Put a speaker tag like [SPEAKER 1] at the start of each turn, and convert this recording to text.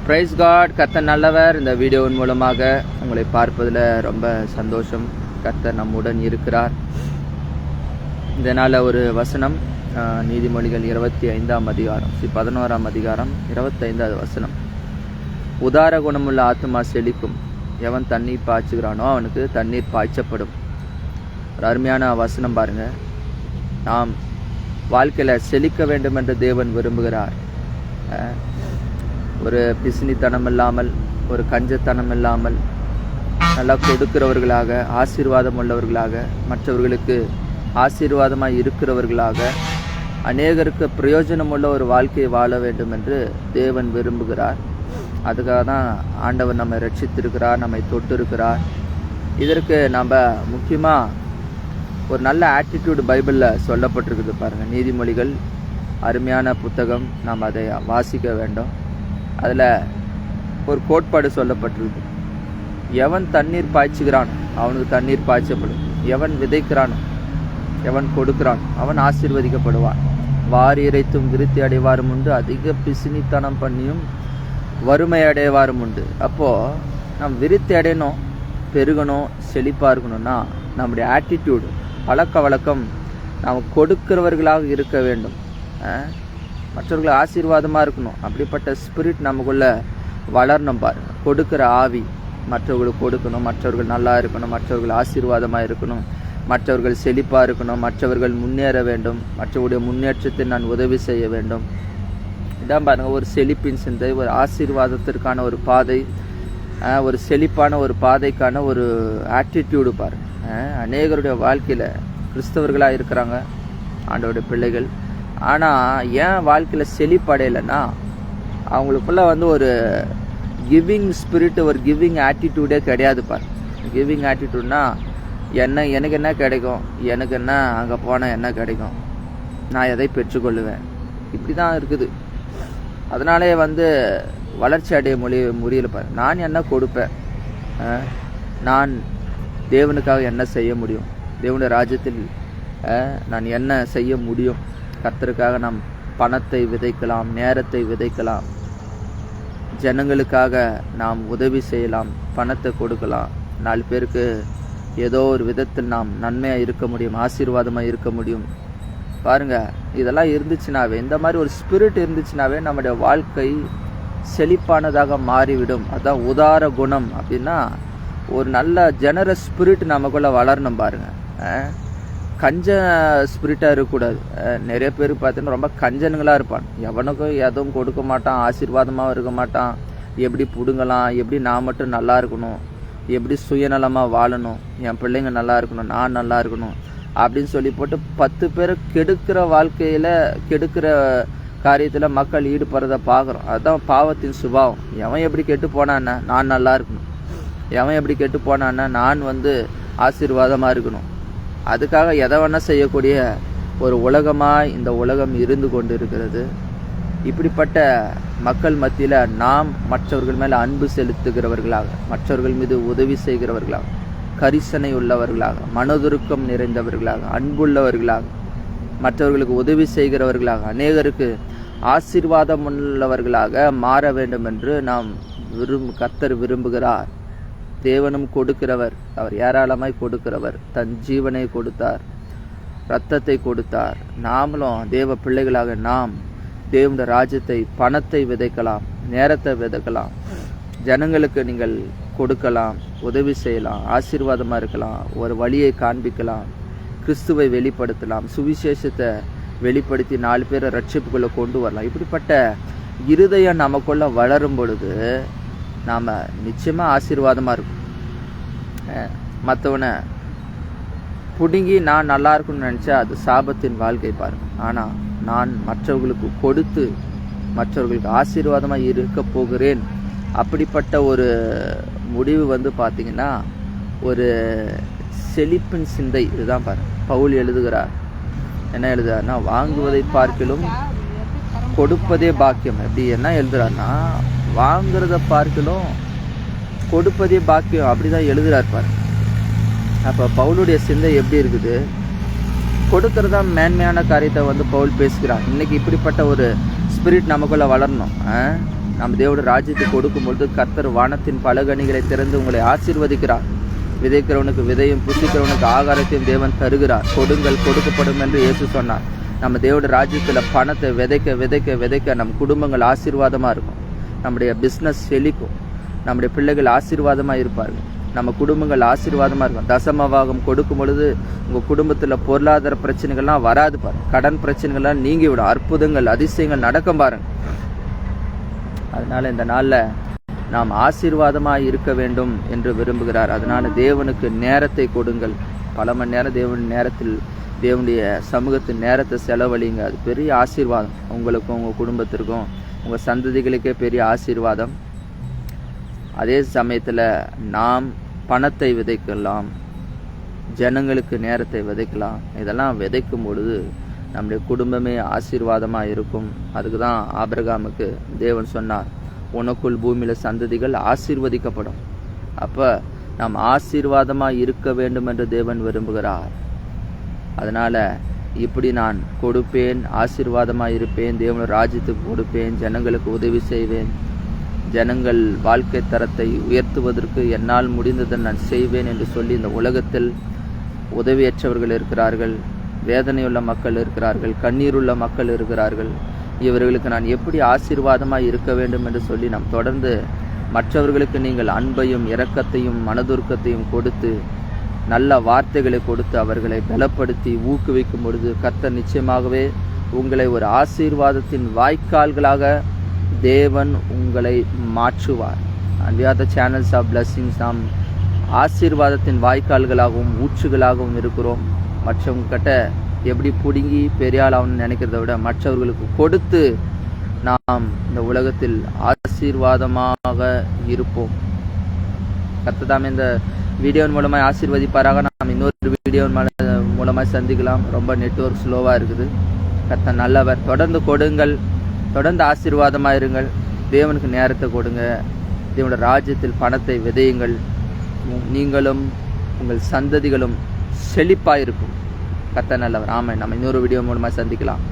[SPEAKER 1] Price God. கர்த்தர் நல்லவர். இந்த வீடியோவின் மூலமாக உங்களை பார்ப்பதில் ரொம்ப சந்தோஷம். கர்த்தர் நம்முடன் இருக்கிறார். இதனால் ஒரு வசனம், நீதிமொழிகள் 25ஆம் அதிகாரம் 11ஆம் அதிகாரம் 25வது வசனம். உதார குணமுள்ள ஆத்துமா செழிக்கும், எவன் தண்ணீர் பாய்ச்சுகிறானோ அவனுக்கு தண்ணீர் பாய்ச்சப்படும். ஒரு அருமையான வசனம் பாருங்க. நாம் வாழ்க்கையில் செழிக்க வேண்டும் என்று தேவன் விரும்புகிறார். ஒரு பிசினித்தனம் இல்லாமல், ஒரு கஞ்சத்தனம் இல்லாமல், நல்லா கொடுக்கிறவர்களாக, ஆசீர்வாதம் உள்ளவர்களாக, மற்றவர்களுக்கு ஆசீர்வாதமாக இருக்கிறவர்களாக, அநேகருக்கு பிரயோஜனம் உள்ள ஒரு வாழ்க்கையை வாழ வேண்டும் என்று தேவன் விரும்புகிறார். அதுக்காக தான் ஆண்டவர் நம்மை ரட்சித்திருக்கிறார், நம்மை தொட்டிருக்கிறார். இதற்கு நம்ம முக்கியமாக ஒரு நல்ல ஆட்டிடியூடு பைபிளில் சொல்லப்பட்டிருக்குது பாருங்கள். நீதிமொழிகள் அருமையான புத்தகம், நாம் அதை வாசிக்க வேண்டும். அதில் ஒரு கோட்பாடு சொல்லப்பட்டிருக்கு. எவன் தண்ணீர் பாய்ச்சுகிறான் அவனுக்கு தண்ணீர் பாய்ச்சப்படும், எவன் விதைக்கிறானோ, எவன் கொடுக்கிறான் அவன் ஆசீர்வதிக்கப்படுவான். வாரி இறைத்தும் விருத்தி அடைவாரும் உண்டு, அதிக பிசினித்தனம் பண்ணியும் வறுமை அடைவாரும் உண்டு. அப்போது நம்ம விருத்தி அடையணும், பெருகணும், செழிப்பாக இருக்கணும்னா நம்முடைய ஆட்டிடியூடு, பழக்க வழக்கம் நாம் கொடுக்கிறவர்களாக இருக்க வேண்டும். மற்றவர்கள் ஆசீர்வாதமாக இருக்கணும். அப்படிப்பட்ட ஸ்பிரிட் நமக்குள்ளே வளரணும் பாருங்கள். கொடுக்குற ஆவி, மற்றவர்களுக்கு கொடுக்கணும், மற்றவர்கள் நல்லா இருக்கணும், மற்றவர்கள் ஆசீர்வாதமாக இருக்கணும், மற்றவர்கள் செழிப்பாக இருக்கணும், மற்றவர்கள் முன்னேற வேண்டும், மற்றவருடைய முன்னேற்றத்தை நான் உதவி செய்ய வேண்டும். இதான் பாருங்கள், ஒரு செழிப்பின் சிந்தை, ஒரு ஆசீர்வாதத்திற்கான ஒரு பாதை, ஒரு செழிப்பான ஒரு பாதைக்கான ஒரு ஆட்டிடியூடு பாருங்கள். அநேகருடைய வாழ்க்கையில் கிறிஸ்தவர்களாக இருக்கிறாங்க, ஆண்டவருடைய பிள்ளைகள். ஆனால் ஏன் வாழ்க்கையில் செழிப்படையலைன்னா அவங்களுக்குள்ள ஒரு கிவிங் ஸ்பிரிட், ஒரு கிவிங் ஆட்டிடியூடே கிடையாது பாரு. கிவிங் ஆட்டிடியூட்னா எனக்கு என்ன கிடைக்கும், எனக்கு என்ன அங்கே போனால் என்ன கிடைக்கும், நான் எதை பெற்றுக்கொள்ளுவேன், இப்படி தான் இருக்குது. அதனாலே வளர்ச்சி அடைய முடியல பாரு. நான் என்ன கொடுப்பேன், நான் தேவனுக்காக என்ன செய்ய முடியும், தேவனுடைய ராஜ்யத்தில் நான் என்ன செய்ய முடியும். கர்த்தருக்காக நாம் பணத்தை விதைக்கலாம், நேரத்தை விதைக்கலாம், ஜனங்களுக்காக நாம் உதவி செய்யலாம், பணத்தை கொடுக்கலாம், 4 பேருக்கு ஏதோ ஒரு விதத்தில் நாம் நன்மையாக இருக்க முடியும், ஆசீர்வாதமாக இருக்க முடியும். பாருங்கள், இதெல்லாம் இருந்துச்சுனாவே, இந்த மாதிரி ஒரு ஸ்பிரிட் இருந்துச்சுனாவே நம்முடைய வாழ்க்கை செழிப்பானதாக மாறிவிடும். அதுதான் உதார குணம். அப்படின்னா ஒரு நல்ல ஜெனரஸ் ஸ்பிரிட் நமக்குள்ளே வளரணும் பாருங்கள். கஞ்ச ஸ்பிரிட்டாக இருக்கக்கூடாது. நிறைய பேர் பார்த்தீங்கன்னா ரொம்ப கஞ்சனுங்களாக இருப்பான். எவனுக்கும் எதுவும் கொடுக்க மாட்டான், ஆசீர்வாதமாகவும் இருக்க மாட்டான். எப்படி பிடுங்கலாம், எப்படி நான் மட்டும் நல்லா இருக்கணும், எப்படி சுயநலமாக வாழணும், என் பிள்ளைங்க நல்லா இருக்கணும், நான் நல்லா இருக்கணும் அப்படின்னு சொல்லி போட்டு 10 பேர் கெடுக்கிற வாழ்க்கையில், கெடுக்கிற காரியத்தில் மக்கள் ஈடுபடுறதை பார்க்குறோம். அதுதான் பாவத்தின் சுபாவம். எவன் எப்படி கெட்டு போனான்னா நான் நல்லா இருக்கணும், எவன் எப்படி கெட்டு போனான்னா நான் ஆசீர்வாதமாக இருக்கணும். அதுக்காக எதை வேணால் செய்யக்கூடிய ஒரு உலகமாக இந்த உலகம் இருந்து கொண்டு இருக்கிறது. இப்படிப்பட்ட மக்கள் மத்தியில் நாம் மற்றவர்கள் மேலே அன்பு செலுத்துகிறவர்களாக, மற்றவர்கள் மீது உதவி செய்கிறவர்களாக, கரிசனை உள்ளவர்களாக, மனதுருக்கம் நிறைந்தவர்களாக, அன்புள்ளவர்களாக, மற்றவர்களுக்கு உதவி செய்கிறவர்களாக, அநேகருக்கு ஆசீர்வாதம் உள்ளவர்களாக மாற வேண்டும் என்று நாம் கர்த்தர் விரும்புகிறார். தேவனும் கொடுக்கிறவர், அவர் ஏராளமாய் கொடுக்கிறவர். தன் ஜீவனை கொடுத்தார், இரத்தத்தை கொடுத்தார். நாமளும் தேவ பிள்ளைகளாக நாம் தேவனுடைய ராஜ்யத்தை, பணத்தை விதைக்கலாம், நேரத்தை விதைக்கலாம், ஜனங்களுக்கு நீங்கள் கொடுக்கலாம், உதவி செய்யலாம், ஆசீர்வாதமாக இருக்கலாம், ஒரு வழியை காண்பிக்கலாம், கிறிஸ்துவை வெளிப்படுத்தலாம், சுவிசேஷத்தை வெளிப்படுத்தி 4 பேரை ரட்சிப்புக்குள்ளே கொண்டு வரலாம். இப்படிப்பட்ட இருதயம் நமக்குள்ள வளரும் பொழுது நாம் நிச்சயமாக ஆசீர்வாதமாக இருக்கும். மற்றவனை பிடுங்கி நான் நல்லா இருக்குன்னு நினச்சா அது சாபத்தின் வாழ்க்கை பாருங்க. ஆனால் நான் மற்றவர்களுக்கு கொடுத்து மற்றவர்களுக்கு ஆசீர்வாதமாக இருக்க போகிறேன். அப்படிப்பட்ட ஒரு முடிவு பார்த்திங்கன்னா ஒரு செழிப்பின் சிந்தை. இதுதான் பாருங்க பவுல் எழுதுகிறார். என்ன எழுதுறாருன்னா, வாங்குவதை பார்க்கிலும் கொடுப்பதே பாக்கியம். எப்படி என்ன எழுதுறாருன்னா, வாங்குறத பார்க்கலும் கொடுப்பதே பாக்கியம், அப்படி தான் எழுதுறாரு பாருங்க. அப்போ பவுலுடைய சிந்தை எப்படி இருக்குது, கொடுக்கறதா மேன்மையான காரியத்தை பவுல் பேசுகிறான். இன்னைக்கு இப்படிப்பட்ட ஒரு ஸ்பிரிட் நமக்குள்ள வளரணும். நம்ம தேவனுடைய ராஜ்யத்தை கொடுக்கும்பொழுது கர்த்தர் வானத்தின் பலகணிகளை திறந்து உங்களை ஆசீர்வதிக்கிறார். விதைக்கிறவனுக்கு விதையும் புசிக்கிறவனுக்கு ஆகாரத்தையும் தேவன் தருகிறார். கொடுங்கள் கொடுக்கப்படும் என்று இயேசு சொன்னார். நம்ம தேவனுடைய ராஜ்யத்தில் பணத்தை விதைக்க விதைக்க விதைக்க நம் குடும்பங்கள் ஆசீர்வாதமாக இருக்கும். நம்முடைய பிஸ்னஸ் செழிக்கும். நம்முடைய பிள்ளைகள் ஆசீர்வாதமாக இருப்பார்கள். நம்ம குடும்பங்கள் ஆசீர்வாதமாக இருக்கும். தசமபாகம் கொடுக்கும் பொழுது உங்கள் குடும்பத்தில் பொருளாதார பிரச்சனைகள்லாம் வராது பாருங்க. கடன் பிரச்சனைகள்லாம் நீங்கிவிடும். அற்புதங்கள் அதிசயங்கள் நடக்கும் பாருங்க. அதனால இந்த நாளில் நாம் ஆசீர்வாதமாக இருக்க வேண்டும் என்று விரும்புகிறார். அதனால தேவனுக்கு நேரத்தை கொடுங்கள். பல மணி நேரம் தேவனுடைய சமூகத்தின் நேரத்தை செலவழிங்க. அது பெரிய ஆசீர்வாதம். உங்களுக்கும் உங்கள் குடும்பத்திற்கும் உங்கள் சந்ததிகளுக்கே பெரிய ஆசீர்வாதம். அதே சமயத்தில் நாம் பணத்தை விதைக்கலாம், ஜனங்களுக்கு நேரத்தை விதைக்கலாம். இதெல்லாம் விதைக்கும் பொழுது நம்முடைய குடும்பமே ஆசீர்வாதமாக இருக்கும். அதுக்கு தான் ஆபிரகாமுக்கு தேவன் சொன்னார், உனக்குள் பூமியில் சந்ததிகள் ஆசீர்வதிக்கப்படும். அப்போ நாம் ஆசீர்வாதமாக இருக்க வேண்டும் என்று தேவன் விரும்புகிறார். அதனால் இப்படி நான் கொடுப்பேன், ஆசீர்வாதமாக இருப்பேன், தேவனுடைய ராஜ்யத்துக்கு கொடுப்பேன், ஜனங்களுக்கு உதவி செய்வேன், ஜனங்கள் வாழ்க்கை தரத்தை உயர்த்துவதற்கு என்னால் முடிந்ததை நான் செய்வேன் என்று சொல்லி இந்த உலகத்தில் உதவியற்றவர்கள் இருக்கிறார்கள், வேதனையுள்ள மக்கள் இருக்கிறார்கள், கண்ணீருள்ள மக்கள் இருக்கிறார்கள். இவர்களுக்கு நான் எப்படி ஆசீர்வாதமாக இருக்க வேண்டும் என்று சொல்லி நாம் தொடர்ந்து மற்றவர்களுக்கு நீங்கள் அன்பையும் இரக்கத்தையும் மனதுருக்கத்தையும் கொடுத்து நல்ல வார்த்தைகளை கொடுத்து அவர்களை பலப்படுத்தி ஊக்குவிக்கும் பொழுது கர்த்தர் நிச்சயமாகவே உங்களை ஒரு ஆசீர்வாதத்தின் வாய்க்கால்களாக தேவன் உங்களை மாற்றுவார். And we are the channels of blessings. நாம் ஆசீர்வாதத்தின் வாய்க்கால்களாகவும் ஊற்றுகளாகவும் இருக்கிறோம். மற்றவங்ககிட்ட எப்படி பிடுங்கி பெரியாளாகணும்னு நினைக்கிறத விட மற்றவர்களுக்கு கொடுத்து நாம் இந்த உலகத்தில் ஆசீர்வாதமாக இருப்போம். கர்த்தர் தாமே இந்த வீடியோவின் மூலமாக ஆசீர்வதிப்பாராக. நாம் இன்னொரு வீடியோவின் மூலமாக சந்திக்கலாம். ரொம்ப நெட்வொர்க் ஸ்லோவாக இருக்குது. கர்த்தர் நல்லவர். தொடர்ந்து கொடுங்கள், தொடர்ந்து ஆசீர்வாதமாக இருங்கள். தேவனுக்கு நேரத்தை கொடுங்க. தேவனுடைய ராஜ்யத்தில் பணத்தை விதையுங்கள். நீங்களும் உங்கள் சந்ததிகளும் செழிப்பாக இருக்கும். கர்த்தர் நல்லவர். ஆமென். நம்ம இன்னொரு வீடியோ மூலமாக சந்திக்கலாம்.